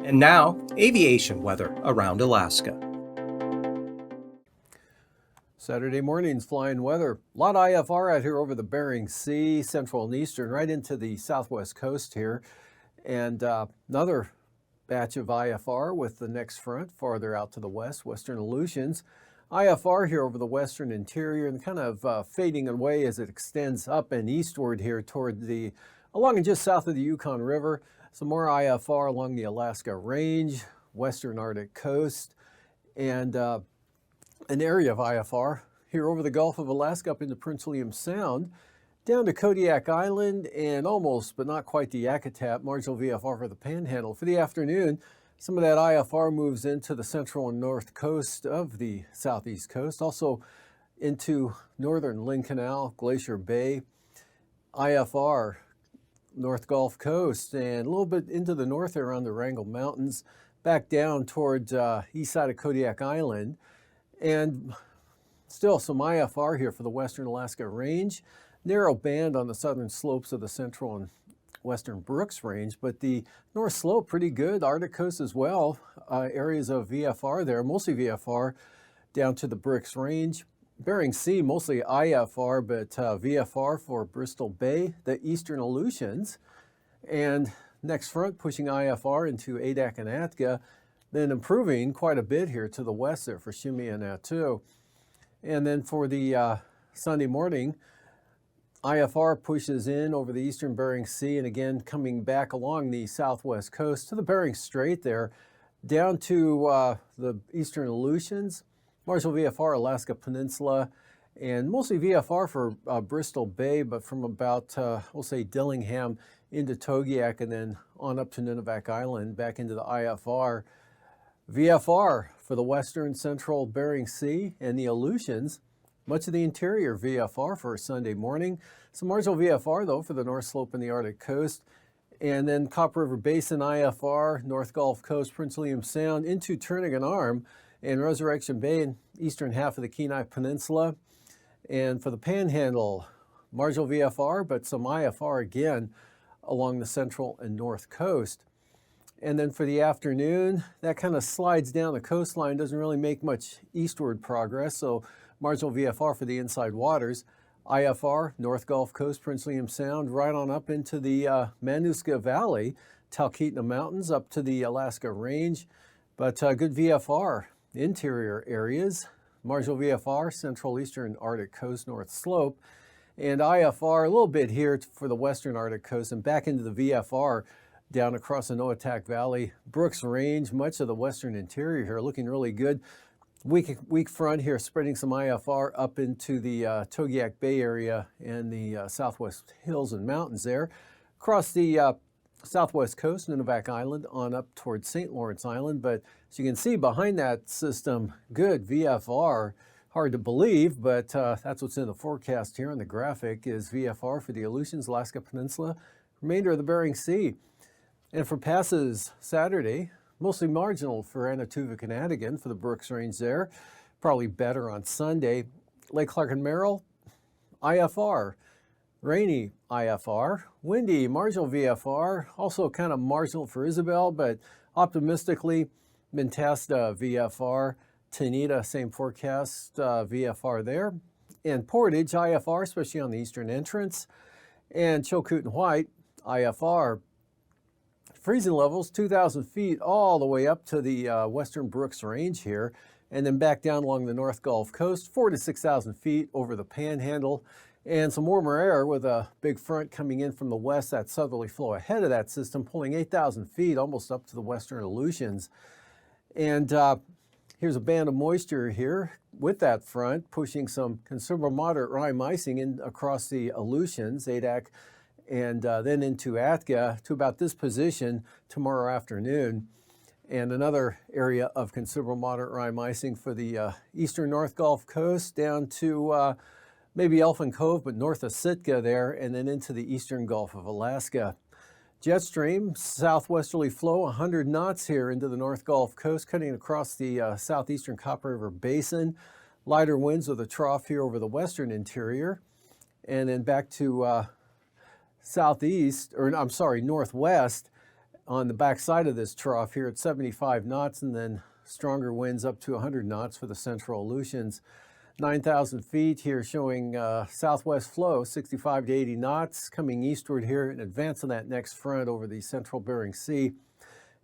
And now, aviation weather around Alaska. Saturday morning's flying weather. A lot of IFR out here over the Bering Sea, central and eastern, right into the southwest coast here. And another batch of IFR with the next front farther out to the west, western Aleutians. IFR here over the western interior and kind of fading away as it extends up and eastward here toward along and just south of the Yukon River. Some more IFR along the Alaska Range, western Arctic coast, and an area of IFR here over the Gulf of Alaska up into Prince William Sound, down to Kodiak Island and almost, but not quite, the Yakutat, marginal VFR for the Panhandle. For the afternoon, some of that IFR moves into the central and north coast of the southeast coast, also into northern Lynn Canal, Glacier Bay, IFR, North Gulf Coast, and a little bit into the north there around the Wrangell Mountains, back down towards east side of Kodiak Island, and still some IFR here for the western Alaska Range. Narrow band on the southern slopes of the central and western Brooks Range, but the north slope pretty good, Arctic coast as well, areas of VFR there, mostly VFR down to the Brooks Range. Bering Sea, mostly IFR, but VFR for Bristol Bay, the eastern Aleutians, and next front pushing IFR into Adak and Atka, then improving quite a bit here to the west there for Shimi and Attu. And then for the Sunday morning, IFR pushes in over the eastern Bering Sea and again coming back along the southwest coast to the Bering Strait there, down to the eastern Aleutians, marginal VFR Alaska Peninsula, and mostly VFR for Bristol Bay, but from about, we'll say, Dillingham into Togiak and then on up to Nunivak Island, back into the IFR. VFR for the western central Bering Sea and the Aleutians, much of the interior VFR for Sunday morning. Some marginal VFR, though, for the north slope and the Arctic coast. And then Copper River Basin IFR, North Gulf Coast, Prince William Sound, into Turnagain Arm and Resurrection Bay and eastern half of the Kenai Peninsula. And for the Panhandle, marginal VFR, but some IFR again along the central and north coast. And then for the afternoon, that kind of slides down the coastline, doesn't really make much eastward progress, so marginal VFR for the inside waters. IFR, North Gulf Coast, Prince William Sound, right on up into the Manuska Valley, Talkeetna Mountains, up to the Alaska Range. But good VFR, interior areas, marginal VFR, central eastern Arctic coast, north slope, and IFR a little bit here for the western Arctic coast and back into the VFR down across the Noatak Valley, Brooks Range, much of the western interior here looking really good. Weak front here, spreading some IFR up into the Togiak Bay area and the southwest hills and mountains there. Across the southwest coast, Nunivak Island, on up towards St. Lawrence Island. But as you can see behind that system, good VFR. Hard to believe, but that's what's in the forecast here on the graphic is VFR for the Aleutians, Alaska Peninsula, remainder of the Bering Sea. And for passes Saturday, mostly marginal for Anatuvik and Adigan for the Brooks Range there. Probably better on Sunday. Lake Clark and Merrill, IFR. Rainy IFR. Windy, marginal VFR. Also kind of marginal for Isabel, but optimistically, Mentasta VFR. Tanita, same forecast, VFR there. And Portage, IFR, especially on the eastern entrance. And Chilkoot and White, IFR. Freezing levels, 2,000 feet all the way up to the western Brooks Range here, and then back down along the North Gulf Coast, 4,000 to 6,000 feet over the Panhandle, and some warmer air with a big front coming in from the west, that southerly flow ahead of that system, pulling 8,000 feet almost up to the western Aleutians. And here's a band of moisture here with that front, pushing some considerable moderate rime icing in across the Aleutians, Adak, and then into Atka to about this position tomorrow afternoon. And another area of considerable moderate rime icing for the eastern North Gulf Coast down to maybe Elfin Cove, but north of Sitka there, and then into the eastern Gulf of Alaska. Jet stream, southwesterly flow, 100 knots here into the North Gulf Coast, cutting across the southeastern Copper River Basin. Lighter winds with a trough here over the western interior. And then back to northwest on the backside of this trough here at 75 knots, and then stronger winds up to 100 knots for the central Aleutians. 9,000 feet here showing southwest flow, 65 to 80 knots, coming eastward here in advance of that next front over the central Bering Sea.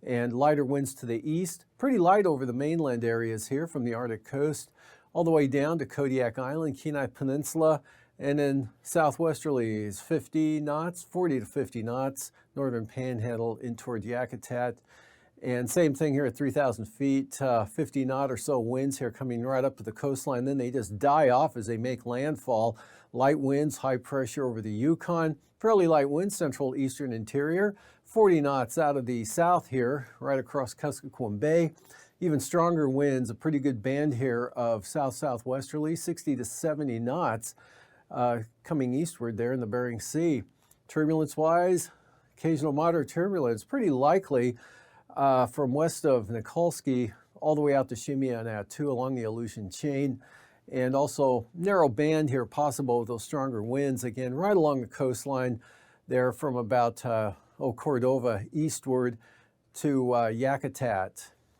And lighter winds to the east, pretty light over the mainland areas here from the Arctic coast all the way down to Kodiak Island, Kenai Peninsula, and then southwesterlies 50 knots, 40 to 50 knots, northern panhandle in toward Yakutat. And same thing here at 3,000 feet, 50 knot or so winds here coming right up to the coastline. Then they just die off as they make landfall. Light winds, high pressure over the Yukon, fairly light winds, central eastern interior, 40 knots out of the south here, right across Kuskokwim Bay. Even stronger winds, a pretty good band here of south-southwesterly, 60 to 70 knots coming eastward there in the Bering Sea. Turbulence-wise, occasional moderate turbulence, pretty likely from west of Nikolsky all the way out to Shimei and Attu along the Aleutian chain. And also narrow band here possible with those stronger winds, again, right along the coastline there from about Cordova eastward to Yakutat.